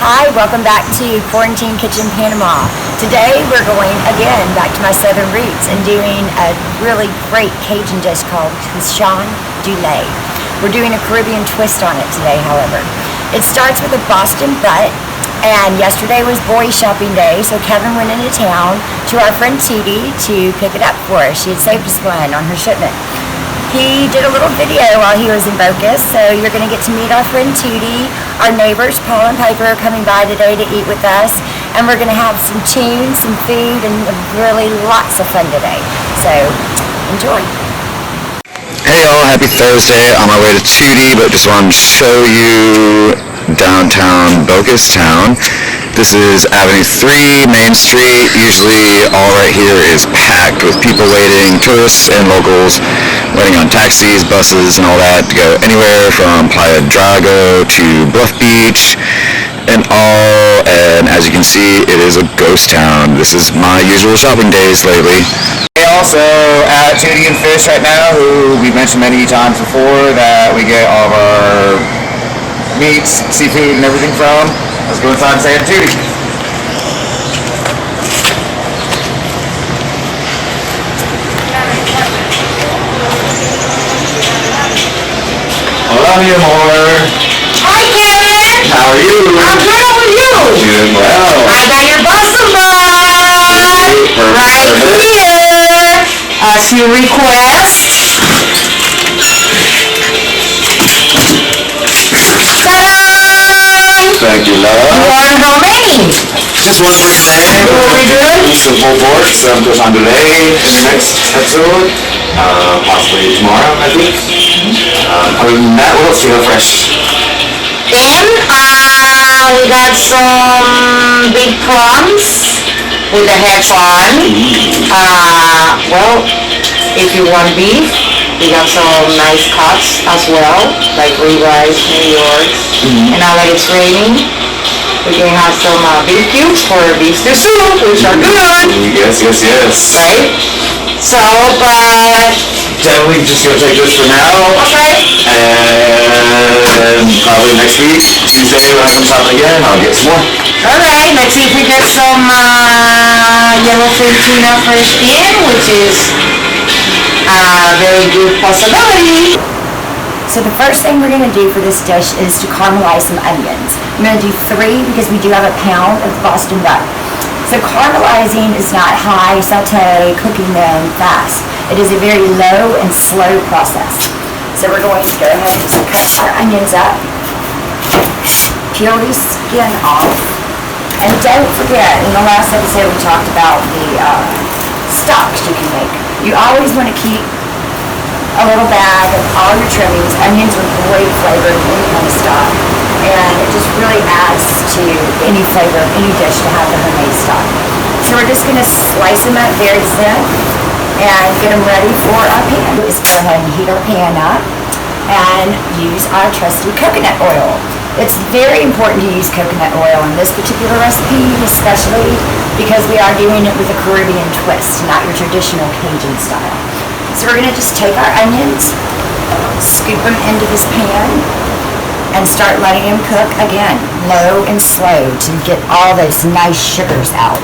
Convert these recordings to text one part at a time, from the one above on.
Hi, welcome back to Quarantine Kitchen Panama. Today we're going again back to my southern roots and doing a really great Cajun dish called Cochon du Lait. We're doing a Caribbean twist on it today, however. It starts with a Boston butt, and yesterday was boy shopping day, so Kevin went into town to our friend Tutty to pick it up for us. She had saved us one on her shipment. He did a little video while he was in Focus, so you're going to get to meet our friend Tutty. Our neighbors, Paul and Piper, are coming by today to eat with us, and we're going to have some tunes, some food, and really lots of fun today. So, enjoy. Hey y'all, happy Thursday. On my way to Tutty, but just wanted to show you downtown Focus Town. This is Avenue 3, Main Street. Usually all right here is packed with people waiting, tourists and locals waiting on taxis, buses, and all that to go anywhere from Playa Drago to Bluff Beach and all. And as you can see, it is a ghost town. This is my usual shopping days lately. Also at Tutty and Fish right now, who we mentioned many times before that we get all of our meats, seafood, and everything from. Let's go inside and say it to Tutty. Hola, mi amor. Hi, Kevin. How are you? I'm good. How are you? Doing well. I got your Boston bun right here, as you request. Ta-da! Thank you, love. You want how many? Just one more thing. What are we doing? Some full pork, some Cochon du Lait in the next episode. Possibly tomorrow, I think. Other than that, what else do you have fresh? Then, we got some big prawns with the heads on. Well, if you want beef, we got some nice cuts as well, like ribeyes, New York. And now that it's raining, we can have some beef cubes for beef stew soup, which are good. Yes. Right? So, but... Definitely just gonna take this for now. Okay. And probably next week, Tuesday, when I come shopping again, I'll get some more. Alright, let's see if we get some yellowfin tuna fresh in, which is a very good possibility. So the first thing we're going to do for this dish is to caramelize some onions. I'm going to do 3 because we do have a pound of Boston butt. So caramelizing is not high saute, cooking them fast. It is a very low and slow process. So we're going to go ahead and just cut our onions up, peel the skin off, and don't forget, in the last episode we talked about the stocks you can make. You always want to keep a little bag of all your trimmings. Onions are great flavor in any kind of stock, and it just really adds to any flavor of any dish to have the homemade stock. So we're just going to slice them up very thin and get them ready for our pan. Let's go ahead and heat our pan up and use our trusty coconut oil. It's very important to use coconut oil in this particular recipe, especially because we are doing it with a Caribbean twist, not your traditional Cajun style. So we're going to just take our onions, scoop them into this pan, and start letting them cook, again, low and slow to get all those nice sugars out.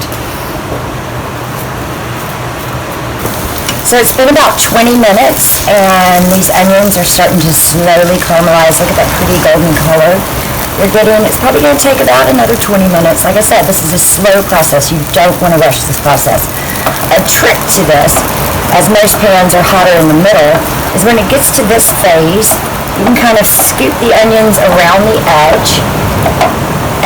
So it's been about 20 minutes, and these onions are starting to slowly caramelize. Look at that pretty golden color you're getting. It's probably going to take about another 20 minutes. Like I said, this is a slow process. You don't want to rush this process. A trick to this, as most pans are hotter in the middle, is when it gets to this phase, you can kind of scoop the onions around the edge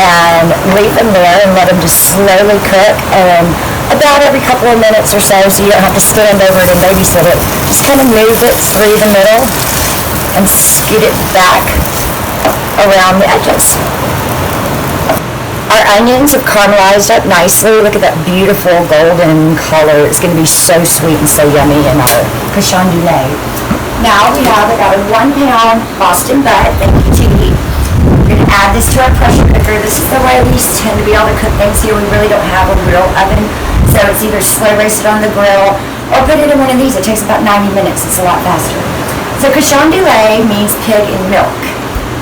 and leave them there and let them just slowly cook. And about every couple of minutes or so you don't have to stand over it and babysit it. Just kind of move it through the middle and scoot it back around the edges. Our onions have caramelized up nicely. Look at that beautiful golden color. It's going to be so sweet and so yummy in our Cochon du Lait. Now we have about a 1 pound Boston butt that we can eat. We're going to add this to our pressure cooker. This is the way we tend to be able to cook things here. We really don't have a real oven, so it's either slow roasted on the grill or put it in one of these. It takes about 90 minutes. It's a lot faster. So Cochon du Lait means pig in milk,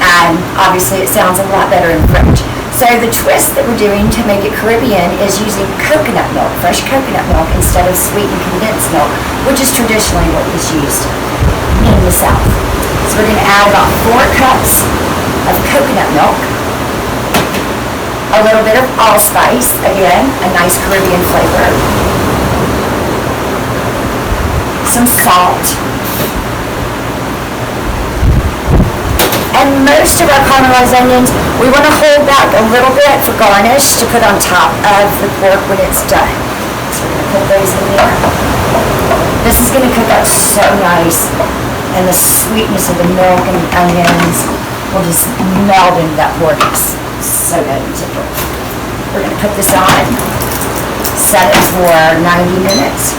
and obviously it sounds a lot better in French. So the twist that we're doing to make it Caribbean is using coconut milk, fresh coconut milk, instead of sweetened condensed milk, which is traditionally what was used in the South. So we're going to add about 4 cups of coconut milk, a little bit of allspice, again, a nice Caribbean flavor, some salt, and most of our caramelized onions, we want to hold back a little bit for garnish to put on top of the pork when it's done. So we're going to put those in there. This is going to cook up so nice, and the sweetness of the milk and the onions will just meld into that pork. It's so good and simple. We're going to put this on, set it for 90 minutes,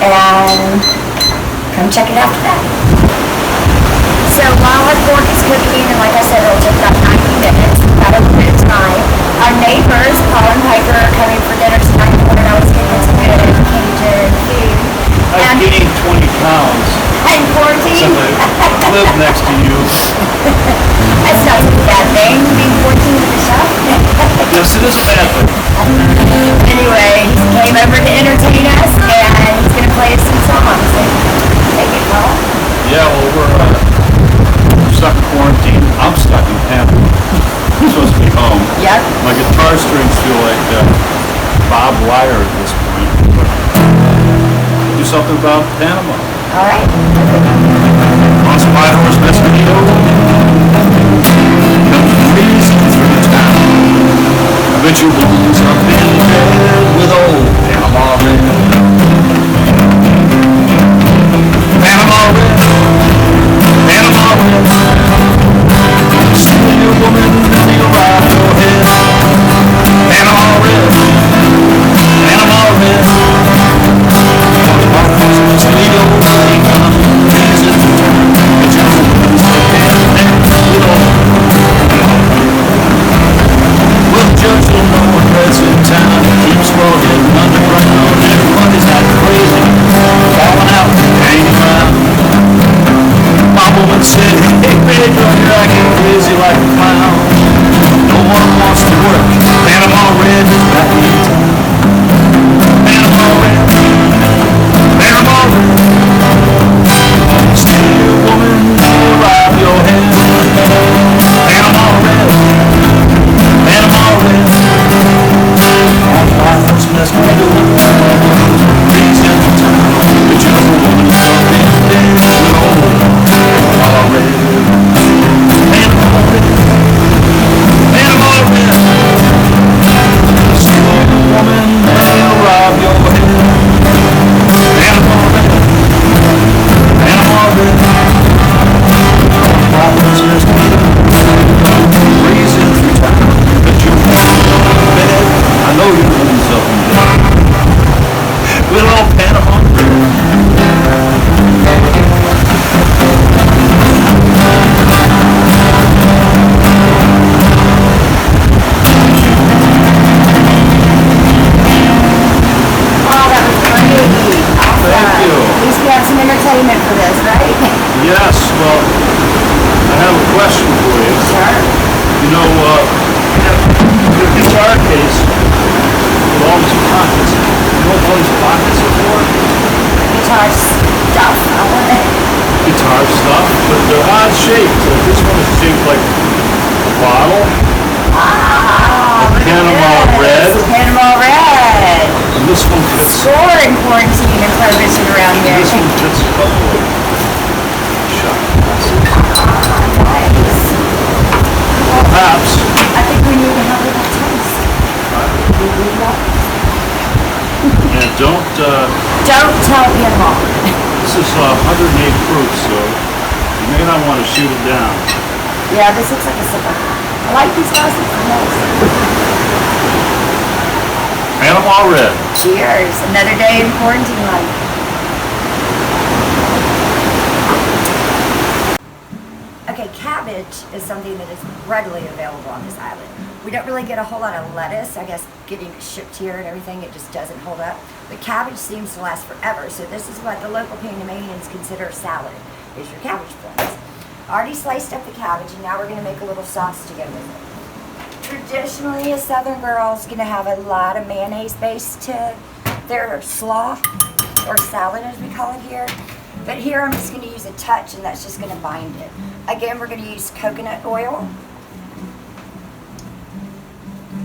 and come check it after that. So while our pork is cooking, and like I said, it'll take about 90 minutes, about a little bit of time. Our neighbors, Paul and Piper, are coming for dinner tonight, and I was getting some good Cajun food. I've gained 20 pounds And quarantine. since I live next to you. That's not a bad thing, being 14 with the chef. Yes, it is a bad thing. Anyway, he came over to entertain us, and he's going to play us some songs. Take it, Paul. Yeah, well, we're stuck in quarantine. I'm stuck in Tampa. I'm supposed to be home. Yep. My guitar strings feel like Bob Wire at this point. Do something about Panama. All right. On some White Horse Mesquito. Crazy through town. I bet your wounds up in bed with old Panama Red. Panama Red. Panama Red. Steal your woman and you'll ride your head. Panama Red. Panama Red. White Horse Mesquito. Crazy through town. Bet your wounds up in bed with old. Well, the judge don't know what that's in town. Keeps rolling underground. Everybody's that crazy. Falling out, hanging around. My woman said, hey, baby, you're acting crazy like a clown. No one wants to work. Panama Red is back in town. Panama Red. Panama Red. Steal your woman, you'll rob your head. Panama Red. Panama Red. On White Horse Mesquito. Crazy at the time. But your woman's up in bed with old Panama Red. Panama Red. Panama Red. Steal your woman and you'll rob your head. Panama Red. Panama Red. On White Horse Mesquito. Crazy through town. But your woman's up in bed. I know your woman's up in bed. With old Panama Red. Oh, that was great. Awesome. Thank you. At least we have some entertainment for this, right? Yes, well, I have a question for you. Sure. You know, the guitar case with all these pockets, you know what all these pockets are for? Guitar stuff. I want it. Guitar stuff, but they're odd shaped. So this one is shaped like a bottle, Ah, look at Panama this. Red. Panama Red. and this one fits. Score in quarantine and prohibition around here. This one fits a couple of shot glasses. Nice. Perhaps. I think we need to have a little taste. And Don't tell Panama. this is 108 proof, so you may not want to shoot it down. Yeah, this looks like a sipper. I like these glasses. They're nice. Panama Red. Cheers. Another day in quarantine life. Okay, cabbage is something that is readily available on this island. We don't really get a whole lot of lettuce. I guess getting it shipped here and everything, it just doesn't hold up. But cabbage seems to last forever. So this is what the local Panamanians consider salad, is your cabbage plants. Already sliced up the cabbage, and now we're going to make a little sauce to go with it. Traditionally, a Southern girl's gonna have a lot of mayonnaise base to their slaw, or salad as we call it here. But here I'm just gonna use a touch, and that's just gonna bind it. Again, we're gonna use coconut oil.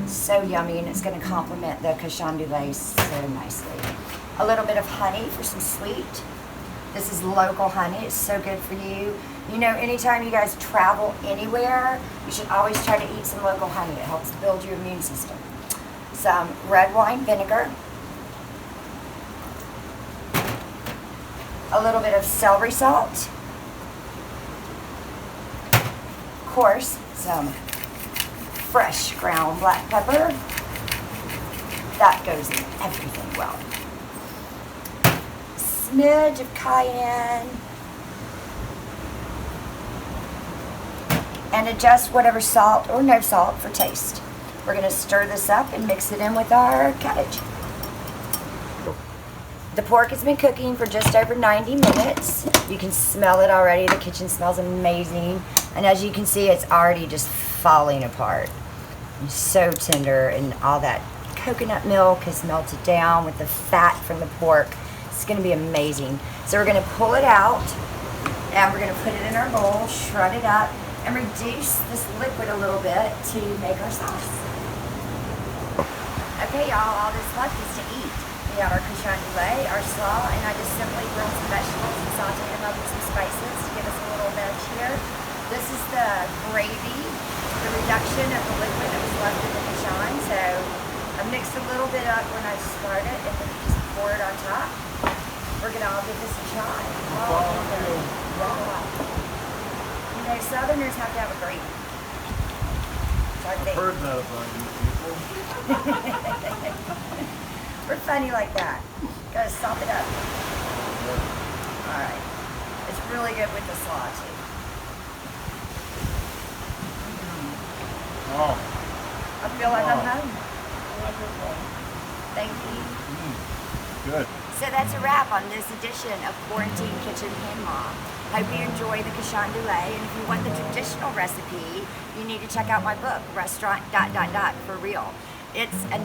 So yummy, and it's gonna complement the Cochon du Lait so nicely. A little bit of honey for some sweet. This is local honey, it's so good for you. You know, anytime you guys travel anywhere, you should always try to eat some local honey. It helps build your immune system. Some red wine vinegar. A little bit of celery salt. Of course, some fresh ground black pepper. That goes in everything well. Smidge of cayenne. And adjust whatever salt or no salt for taste. We're going to stir this up and mix it in with our cabbage. The pork has been cooking for just over 90 minutes. You can smell it already. The kitchen smells amazing. And as you can see, it's already just falling apart. It's so tender, and all that coconut milk has melted down with the fat from the pork. It's going to be amazing. So we're going to pull it out, and we're going to put it in our bowl, shred it up, and reduce this liquid a little bit to make our sauce. Okay, y'all, all that's left is to eat. We have our Cochon du Lait, our slaw, and I just simply grilled some vegetables and sauteed them up with some spices to give us a little veg here. This is the gravy, the reduction of the liquid that was left in the Cochon. So I mixed a little bit up when I started, and then you just pour it on top. We're gonna all give this a try. You know, Southerners have to have a gravy. It's our thing. I've heard that about you people. We're funny like that. Gotta sop it up. Alright. It's really good with the slaw too. Oh. I feel like I'm home. Thank you. Good. So that's a wrap on this edition of Quarantine Kitchen Panama. Hope you enjoy the Cochon du Lait, and if you want the traditional recipe, you need to check out my book, Restaurant ... for real. It's a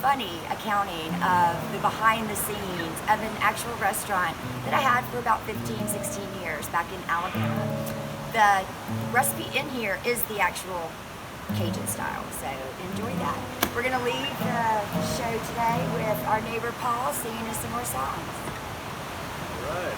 funny accounting of the behind the scenes of an actual restaurant that I had for about 15, 16 years back in Alabama. The recipe in here is the actual Cajun style, so enjoy that. We're gonna leave the show today with our neighbor Paul singing us some more songs. All right.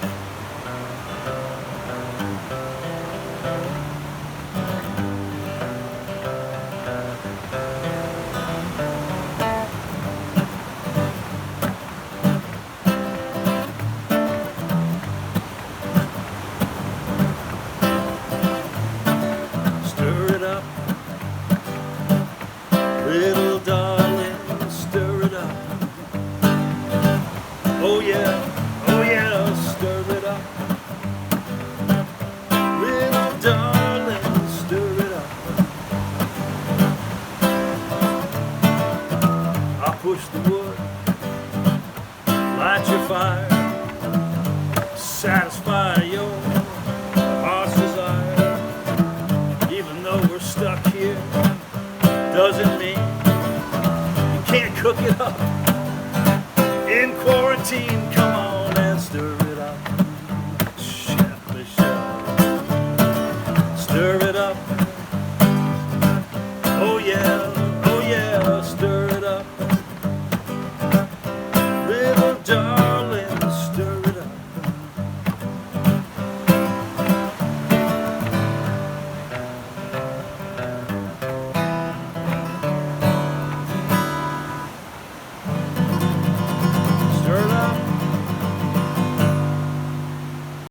Stir it up, little darling, stir it up. Oh yeah, stir it up. Little darling, stir it up. I'll push the wood, light your fire, satisfy your heart's desire. Even though we're stuck here, doesn't mean you can't cook it up. In quarantine, come on and stir it up. Chef Michelle, stir it up. Oh yeah, stir it up. Little darling.